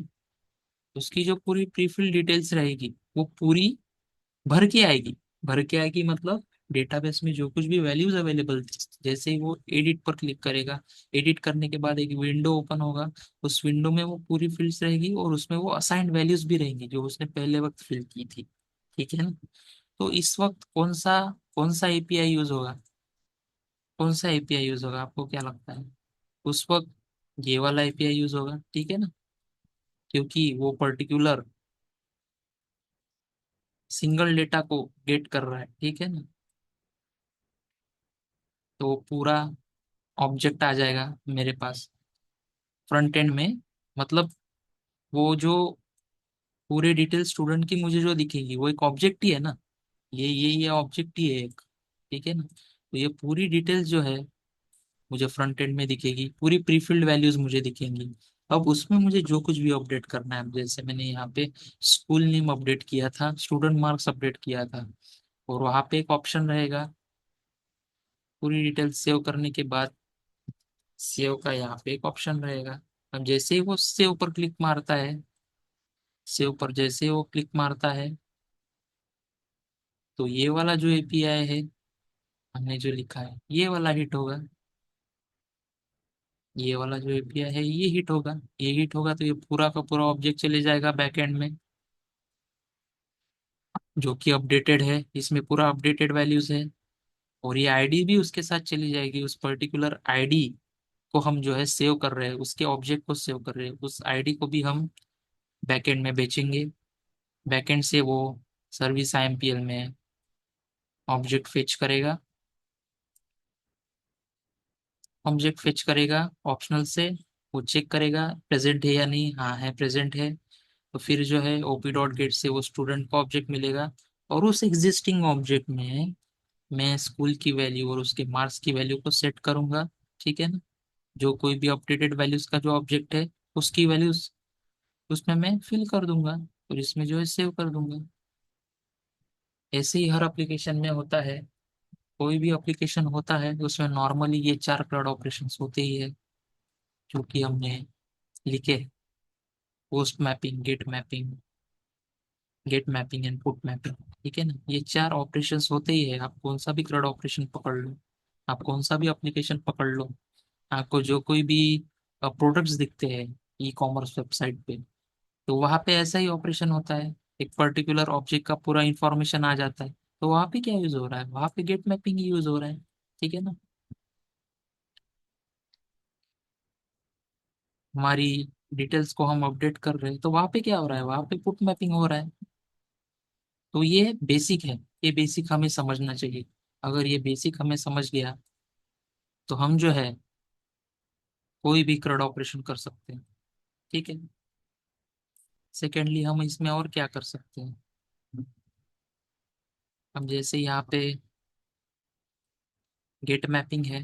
उसकी जो पूरी प्रीफिल्ड डिटेल्स रहेगी वो पूरी भर के आएगी। भर के आएगी मतलब डेटाबेस में जो कुछ भी वैल्यूज अवेलेबल थी, जैसे ही वो एडिट पर क्लिक करेगा, एडिट करने के बाद एक विंडो ओपन होगा, उस विंडो में वो पूरी फील्ड्स रहेगी और उसमें वो असाइंड वैल्यूज भी रहेंगी जो उसने पहले वक्त फिल की थी, ठीक है ना। तो इस वक्त कौन सा एपीआई यूज होगा, कौन सा एपीआई यूज होगा, आपको क्या लगता है? उस वक्त ये वाला एपीआई यूज होगा, ठीक है ना, क्योंकि वो पर्टिकुलर सिंगल डेटा को गेट कर रहा है, ठीक है ना। तो पूरा ऑब्जेक्ट आ जाएगा मेरे पास फ्रंट एंड में, मतलब वो जो पूरी डिटेल स्टूडेंट की मुझे जो दिखेगी वो एक ऑब्जेक्ट ही है ना, ये ऑब्जेक्ट ही है एक, ठीक है ना। तो ये पूरी डिटेल्स जो है मुझे फ्रंट एंड में दिखेगी, पूरी प्रीफिल्ड वैल्यूज मुझे दिखेंगी। अब उसमें मुझे जो कुछ भी अपडेट करना है, जैसे मैंने यहाँ पे स्कूल नेम अपडेट किया था, स्टूडेंट मार्क्स अपडेट किया था, और वहाँ पे एक ऑप्शन रहेगा पूरी डिटेल सेव करने के बाद, सेव का यहाँ पे एक ऑप्शन रहेगा। अब जैसे ही वो सेव पर क्लिक मारता है, सेव पर जैसे ही वो क्लिक मारता है तो ये वाला जो एपीआई है हमने जो लिखा है ये वाला हिट होगा, ये वाला जो एपीआई है ये हिट होगा, ये हिट होगा तो ये पूरा का पूरा ऑब्जेक्ट चले जाएगा बैकएंड में, जो कि अपडेटेड है, इसमें पूरा अपडेटेड वैल्यूज है। और ये आईडी भी उसके साथ चली जाएगी, उस पर्टिकुलर आईडी को हम जो है सेव कर रहे हैं, उसके ऑब्जेक्ट को सेव कर रहे हैं, उस आईडी को भी हम बैकएंड में बेचेंगे। बैकएंड से वो सर्विस आईएमपीएल में ऑब्जेक्ट फेच करेगा, ऑब्जेक्ट फेच करेगा ऑप्शनल से, वो चेक करेगा प्रेजेंट है या नहीं, हाँ है प्रेजेंट है, तो फिर जो है ओपी डॉट गेट से वो स्टूडेंट का ऑब्जेक्ट मिलेगा। और उस एग्जिस्टिंग ऑब्जेक्ट में मैं स्कूल की वैल्यू और उसके मार्क्स की वैल्यू को सेट करूंगा, ठीक है ना। जो कोई भी अपडेटेड वैल्यूज का जो ऑब्जेक्ट है उसकी वैल्यूज उसमें मैं फिल कर दूंगा और इसमें जो है सेव कर दूंगा। ऐसे ही हर एप्लीकेशन में होता है। कोई भी एप्लीकेशन होता है उसमें नॉर्मली ये चार क्लाउड ऑपरेशंस होते ही है, जो कि हमने लिखे। Post mapping, get mapping and put mapping. ठीक है ना, ये चार ऑपरेशंस होते ही है। आप कौन सा भी क्लाउड ऑपरेशन पकड़ लो, आप कौन सा भी एप्लीकेशन पकड़ लो, आपको जो कोई भी प्रोडक्ट्स दिखते हैं ई कॉमर्स वेबसाइट पे, तो वहां पे ऐसा ही ऑपरेशन होता है। एक पर्टिकुलर ऑब्जेक्ट का पूरा इंफॉर्मेशन आ जाता है, तो वहां पे क्या यूज हो रहा है, वहां पे गेट मैपिंग यूज हो रहा है। ठीक है ना, हमारी डिटेल्स को हम अपडेट कर रहे हैं, तो वहां पे क्या हो रहा है, वहां पे पुट मैपिंग हो रहा है। तो ये बेसिक है, ये बेसिक हमें समझना चाहिए। अगर ये बेसिक हमें समझ गया तो हम जो है कोई भी क्रड ऑपरेशन कर सकते हैं। ठीक है। सेकेंडली हम इसमें और क्या कर सकते हैं, हम जैसे यहाँ पे गेट मैपिंग है,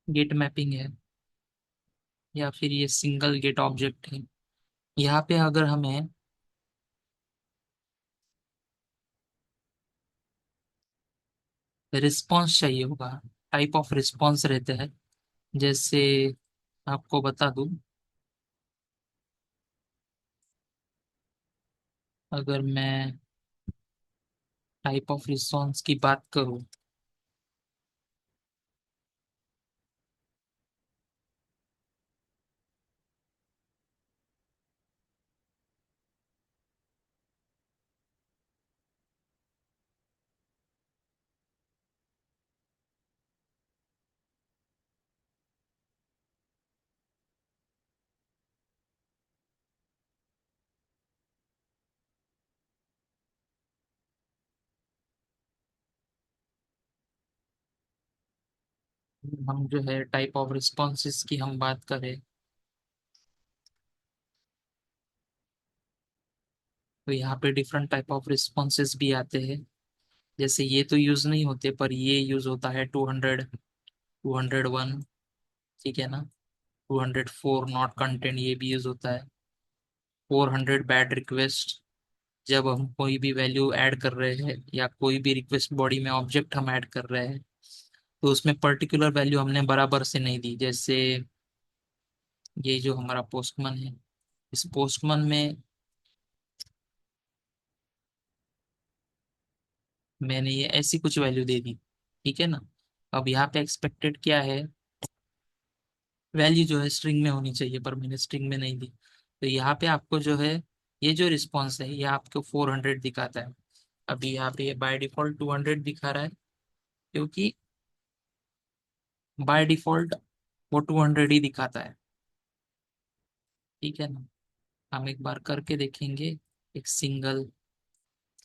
गेट मैपिंग है, या फिर ये सिंगल गेट ऑब्जेक्ट है। यहाँ पे अगर हमें रिस्पॉन्स चाहिए होगा, टाइप ऑफ रिस्पॉन्स रहते हैं। जैसे आपको बता दूं, अगर मैं टाइप ऑफ रिस्पॉन्स की बात करूं, हम जो है टाइप ऑफ रिस्पॉन्सेस की हम बात करें, तो यहाँ पे डिफरेंट टाइप ऑफ रिस्पॉन्सेस भी आते हैं। जैसे ये तो यूज नहीं होते, पर ये यूज होता है 200, 201। ठीक है ना, 204 नॉट कंटेंट, ये भी यूज होता है। 400 बैड रिक्वेस्ट, जब हम कोई भी वैल्यू ऐड कर रहे हैं या कोई भी रिक्वेस्ट बॉडी में ऑब्जेक्ट हम ऐड कर रहे हैं, तो उसमें पर्टिकुलर वैल्यू हमने बराबर से नहीं दी। जैसे ये जो हमारा पोस्टमैन है, इस पोस्टमैन में मैंने ये ऐसी कुछ वैल्यू दे दी। ठीक है ना, अब यहाँ पे एक्सपेक्टेड क्या है, वैल्यू जो है स्ट्रिंग में होनी चाहिए, पर मैंने स्ट्रिंग में नहीं दी। तो यहाँ पे आपको जो है ये जो रिस्पॉन्स है ये आपको 400 दिखाता है। अभी यहाँ पे बाय डिफॉल्ट 200 दिखा रहा है, क्योंकि बाय डिफॉल्ट वो 200 ही दिखाता है। ठीक है ना, हम एक बार करके देखेंगे एक सिंगल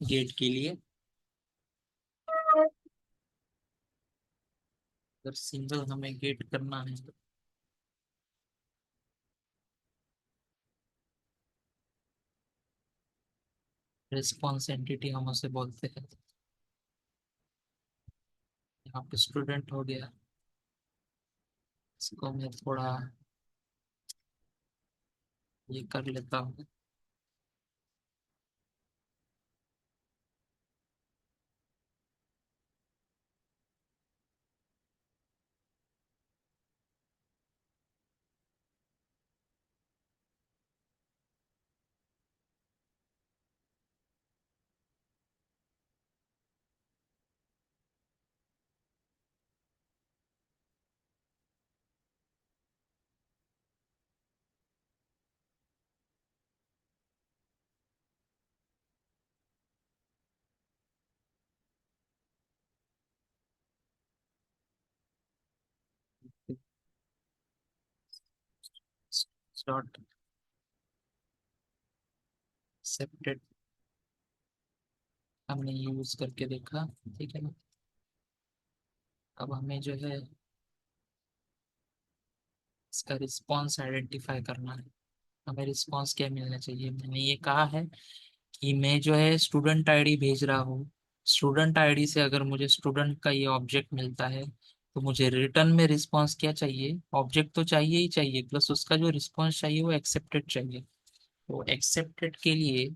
गेट के लिए। अगर सिंगल हमें गेट करना है तो रिस्पॉन्स एंटिटी हम उसे बोलते हैं। यहाँ पे स्टूडेंट हो गया, इसको मैं थोड़ा ये कर लेता हूँ। डॉट एक्सेप्टेड हमने यूज करके देखा। ठीक है ना, अब हमें जो है इसका रिस्पॉन्स आइडेंटिफाई करना है। हमें रिस्पॉन्स क्या मिलना चाहिए, मैंने ये कहा है कि मैं जो है स्टूडेंट आईडी भेज रहा हूँ। स्टूडेंट आईडी से अगर मुझे स्टूडेंट का ये ऑब्जेक्ट मिलता है, तो मुझे रिटर्न में रिस्पॉन्स क्या चाहिए, ऑब्जेक्ट तो चाहिए ही चाहिए, प्लस उसका जो रिस्पॉन्स चाहिए वो एक्सेप्टेड चाहिए। तो एक्सेप्टेड के लिए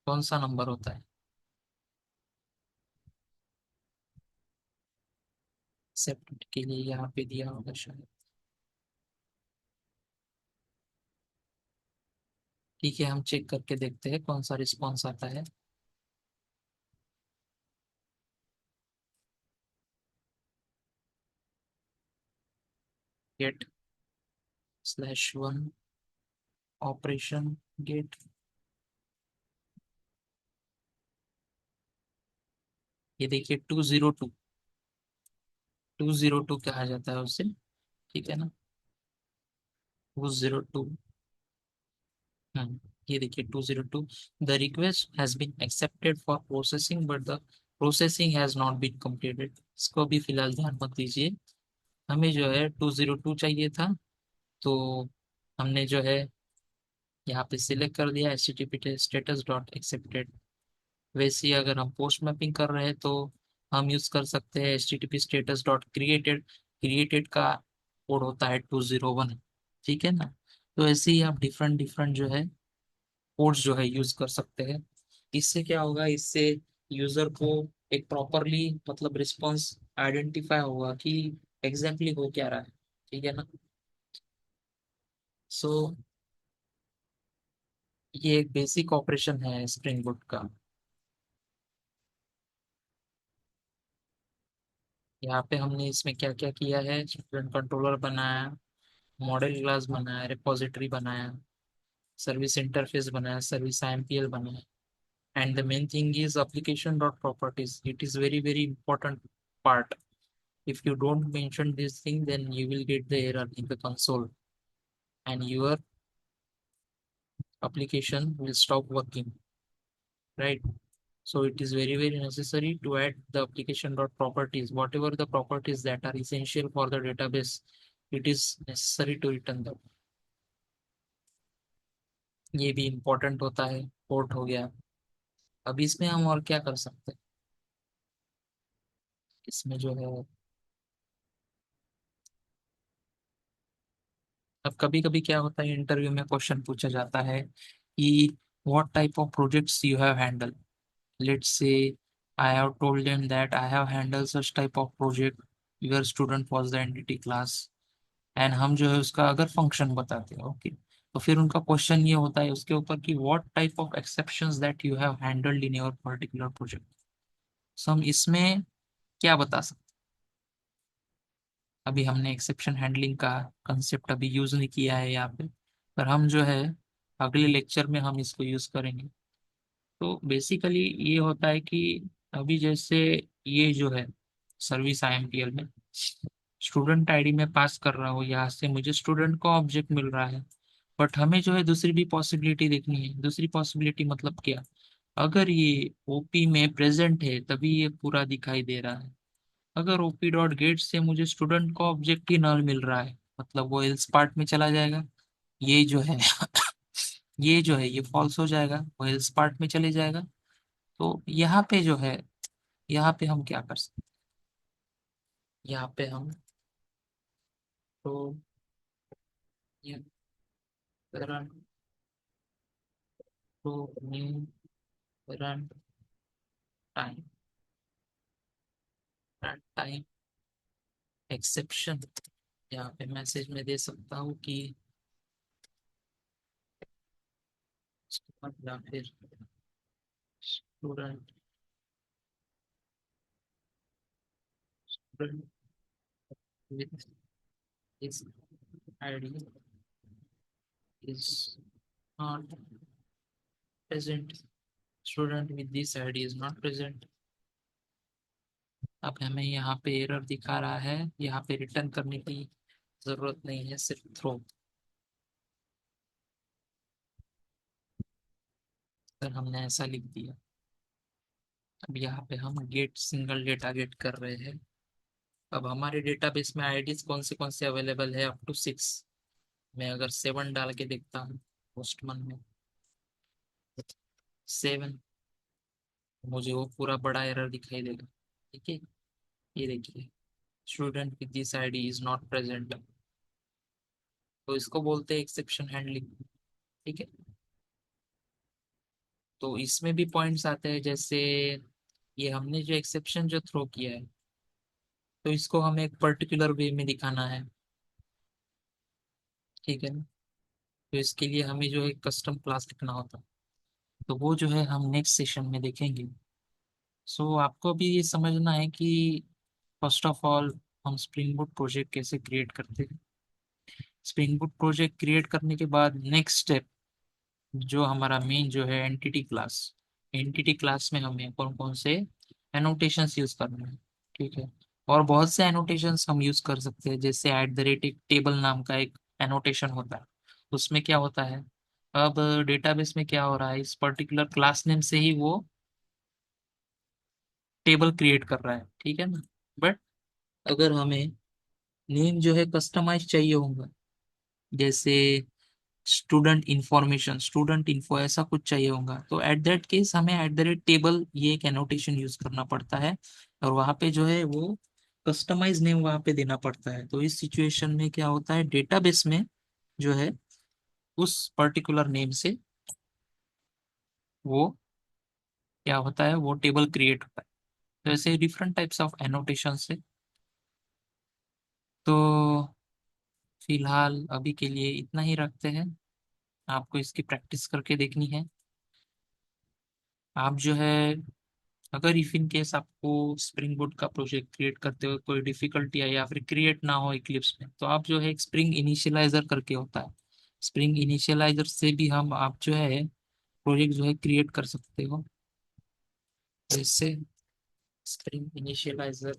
कौन सा नंबर होता है? एक्सेप्टेड के लिए यहाँ पे दिया होगा शायद। ठीक है, हम चेक करके देखते हैं कौन सा रिस्पॉन्स आता है। Get /1 operation get. ये देखिए 202, 202 कहा जाता है उसे। ठीक है ना, 202। ये देखिए 202, the request has been accepted for processing but the processing has not been completed. इसको भी फिलहाल ध्यान मत दीजिए। हमें जो है 202 चाहिए था, तो हमने जो है यहाँ पे सिलेक्ट कर दिया HTTP स्टेटस डॉट एक्सेप्टेड। वैसे ही अगर हम पोस्ट मैपिंग कर रहे हैं तो हम यूज कर सकते हैं HTTP status dot created. Created का कोड होता है 201। ठीक है ना। तो ऐसे ही आप डिफरेंट डिफरेंट जो है कोड्स जो है यूज कर सकते हैं। इससे क्या होगा, इससे यूजर को एक प्रॉपरली मतलब रिस्पॉन्स आइडेंटिफाई होगा कि एग्जैक्टली हो क्या रहा है। ठीक है ना। सो ये एक बेसिक ऑपरेशन है स्प्रिंग बूट का। यहाँ पे हमने इसमें क्या क्या किया है, स्टूडेंट कंट्रोलर बनाया, मॉडल क्लास बनाया, रिपोजिटरी बनाया, सर्विस इंटरफेस बनाया, सर्विस IMPL बनाया, and the main thing is application dot properties. It is very very important part. If you don't mention this thing, then you will get the error in the console and your application will stop working, right? So it is very very necessary to add the application dot properties. Whatever the properties that are essential for the database, it is necessary to return them. ये भी important होता है। पोर्ट हो गया। अब इसमें हम और क्या कर सकते हैं, इसमें जो है, अब कभी कभी क्या होता है इंटरव्यू में क्वेश्चन पूछा जाता है कि what type of projects you have handle. Let's say I have told them that I have handle such type of project, your student was the entity class, and हम जो है उसका अगर फंक्शन बताते हैं, ओके, तो फिर उनका क्वेश्चन ये होता है उसके ऊपर कि what type of exceptions that you have handled in your particular project. So हम इसमें क्या बता सकते हैं? अभी हमने एक्सेप्शन हैंडलिंग का कंसेप्ट अभी यूज नहीं किया है यहाँ पे, पर हम जो है अगले लेक्चर में हम इसको यूज करेंगे। तो बेसिकली ये होता है कि अभी जैसे ये जो है सर्विस IMPL में स्टूडेंट आईडी में पास कर रहा हूँ, यहाँ से मुझे स्टूडेंट का ऑब्जेक्ट मिल रहा है। बट हमें जो है दूसरी भी पॉसिबिलिटी देखनी है। दूसरी पॉसिबिलिटी मतलब क्या, अगर ये OP में प्रेजेंट है तभी ये पूरा दिखाई दे रहा है। अगर OP डॉट गेट से मुझे स्टूडेंट का ऑब्जेक्ट ही नल मिल रहा है, मतलब वो एल्स पार्ट में चला जाएगा। ये जो है ये जो है ये फॉल्स हो जाएगा, वो एल्स पार्ट में चले जाएगा। तो यहाँ पे जो है, यहाँ पे हम क्या कर सकते हैं, यहाँ पे हम तो ये run to new run time, run time exception, यहाँ पे मैसेज में दे सकता हूँ कि या फिर स्टूडेंट स्टूडेंट विथ इस ID is not present, student with this ID is not present. अब हमें यहाँ पे एरर दिखा रहा है, यहाँ पे रिटर्न करने की जरूरत नहीं है, सिर्फ थ्रो। अगर हमने ऐसा लिख दिया, अब यहाँ पे हम गेट सिंगल डेटा गेट कर रहे हैं। अब हमारे डेटाबेस में आईडीज कौन से अवेलेबल है, अप टू 6। मैं अगर 7 डाल के देखता हूँ पोस्टमन में, 7, मुझे वो पूरा बड़ा एरर दिखाई देगा। ठीक है, ये देखिए student with this ID is not present. तो इसको बोलते हैं एक्सेप्शन हैंडलिंग। ठीक है। तो इसमें भी पॉइंट्स आते हैं, जैसे ये हमने जो एक्सेप्शन जो थ्रो किया है, तो इसको हमें एक पर्टिकुलर वे में दिखाना है, ठीक है ना। तो इसके लिए हमें जो है कस्टम क्लास लिखना होता है, तो वो जो है हम नेक्स्ट सेशन में देखेंगे। सो आपको भी ये समझना है कि फर्स्ट ऑफ ऑल हम स्प्रिंग बूट प्रोजेक्ट कैसे क्रिएट करते हैं। स्प्रिंग बूट प्रोजेक्ट क्रिएट करने के बाद नेक्स्ट स्टेप, जो हमारा मेन जो है एंटिटी क्लास, एंटिटी क्लास में हमें कौन कौन से एनोटेशंस यूज करने हैं, ठीक है। और बहुत से एनोटेशंस हम यूज कर सकते हैं, जैसे एट द रेट एक टेबल नाम का एक एनोटेशन होता है। उसमें क्या होता है, अब डेटाबेस में क्या हो रहा है, इस पर्टिकुलर क्लास नेम से ही वो टेबल क्रिएट कर रहा है, ठीक है ना। बट अगर हमें नेम जो है कस्टमाइज चाहिए होगा, जैसे स्टूडेंट इंफॉर्मेशन, स्टूडेंट इन्फो ऐसा कुछ चाहिए होगा, तो एट दैट केस हमें एट द रेट टेबल ये एक एनोटेशन यूज करना पड़ता है, और वहां पे जो है वो कस्टमाइज नेम वहां पे देना पड़ता है। तो इस सिचुएशन में क्या होता है, डेटाबेस में जो है उस पर्टिकुलर नेम से वो क्या होता है, वो टेबल क्रिएट होता है। तो ऐसे डिफरेंट टाइप्स ऑफ एनोटेशन से, तो फिलहाल अभी के लिए इतना ही रखते हैं। आपको इसकी प्रैक्टिस करके देखनी है। आप जो है, अगर इफ इन केस आपको स्प्रिंग बोट का प्रोजेक्ट क्रिएट करते हुए कोई डिफिकल्टी है या फिर क्रिएट ना हो इक्लिप्स में, तो आप जो है एक स्प्रिंग इनिशियलाइजर करके होता है, स्प्रिंग इनिशियलाइजर से भी हम आप जो है प्रोजेक्ट जो है क्रिएट कर सकते हो। जैसे स्प्रिंग इनिशियलाइजर,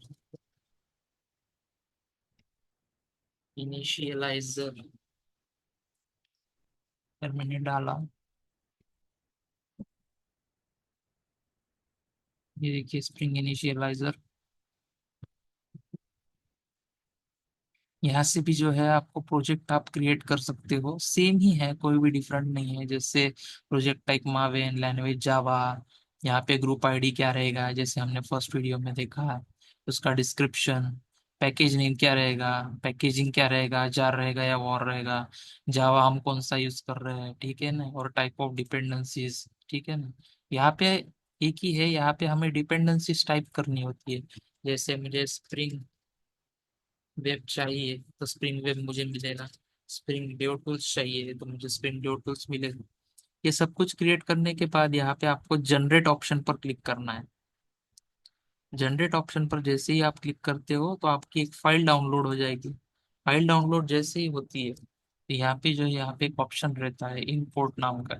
इनिशियलाइजर मैंने डाला, ये देखिए स्प्रिंग इनिशियलाइजर। यहाँ से भी जो है आपको प्रोजेक्ट आप क्रिएट कर सकते हो, सेम ही है, कोई भी डिफरेंट नहीं है। जैसे प्रोजेक्ट टाइप मावेन, लैंग्वेज जावा, यहाँ पे ग्रुप आईडी क्या रहेगा जैसे हमने फर्स्ट वीडियो में देखा, उसका डिस्क्रिप्शन, पैकेज नेम क्या रहेगा, पैकेजिंग क्या रहेगा, जार रहेगा या वॉर रहेगा, जावा हम कौन सा यूज कर रहे हैं, ठीक है ना, और टाइप ऑफ डिपेंडेंसीज, ठीक है ना। यहाँ पे एक ही है, यहाँ पे हमें डिपेंडेंसीज टाइप करनी होती है। जैसे मुझे स्प्रिंग वेब चाहिए तो स्प्रिंग वेब मुझे मिलेगा, स्प्रिंग डेव टूल्स चाहिए तो मुझे स्प्रिंग डेव टूल्स मिलेगा। ये सब कुछ क्रिएट करने के बाद यहाँ पे आपको जनरेट ऑप्शन पर क्लिक करना है। जनरेट ऑप्शन पर जैसे ही आप क्लिक करते हो तो आपकी एक फाइल डाउनलोड हो जाएगी। फाइल डाउनलोड जैसे ही होती है, तो यहाँ पे जो है यहाँ पे एक ऑप्शन रहता है इंपोर्ट नाम का।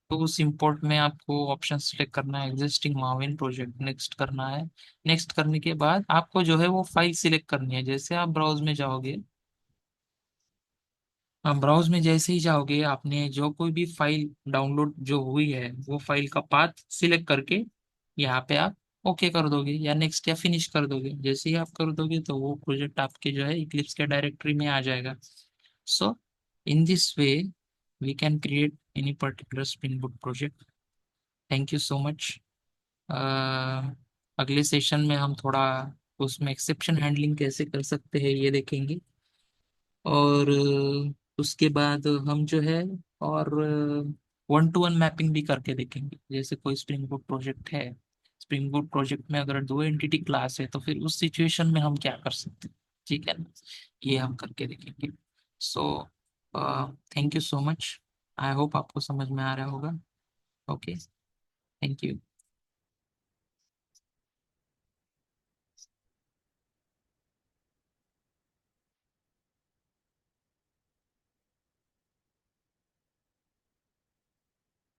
तो उस इंपोर्ट में आपको ऑप्शन सेलेक्ट करना है, एग्जिस्टिंग माविन प्रोजेक्ट नेक्स्ट करना है। नेक्स्ट करने के बाद आपको जो है वो फाइल सिलेक्ट करनी है। जैसे आप ब्राउज में जाओगे, ब्राउज में जैसे ही जाओगे, आपने जो कोई भी फाइल डाउनलोड जो हुई है वो फाइल का पाथ सिलेक्ट करके यहाँ पे आप ओके कर दोगे या नेक्स्ट या फिनिश कर दोगे। जैसे ही आप कर दोगे तो वो प्रोजेक्ट आपके जो है इक्लिप्स के डायरेक्टरी में आ जाएगा। So in this way we can create any particular Spring Boot project. Thank you so much. अगले सेशन में हम थोड़ा उसमें एक्सेप्शन हैंडलिंग कैसे कर सकते हैं ये देखेंगे, और उसके बाद हम जो है और वन टू वन मैपिंग भी करके देखेंगे। जैसे कोई स्प्रिंग बूट प्रोजेक्ट है, स्प्रिंग बूट प्रोजेक्ट में अगर दो एंटिटी क्लास है तो फिर उस सिचुएशन में हम क्या कर सकते हैं, ठीक है ना, ये हम करके देखेंगे। So thank you so much. I hope आपको समझ में आ रहा होगा। Okay, thank you.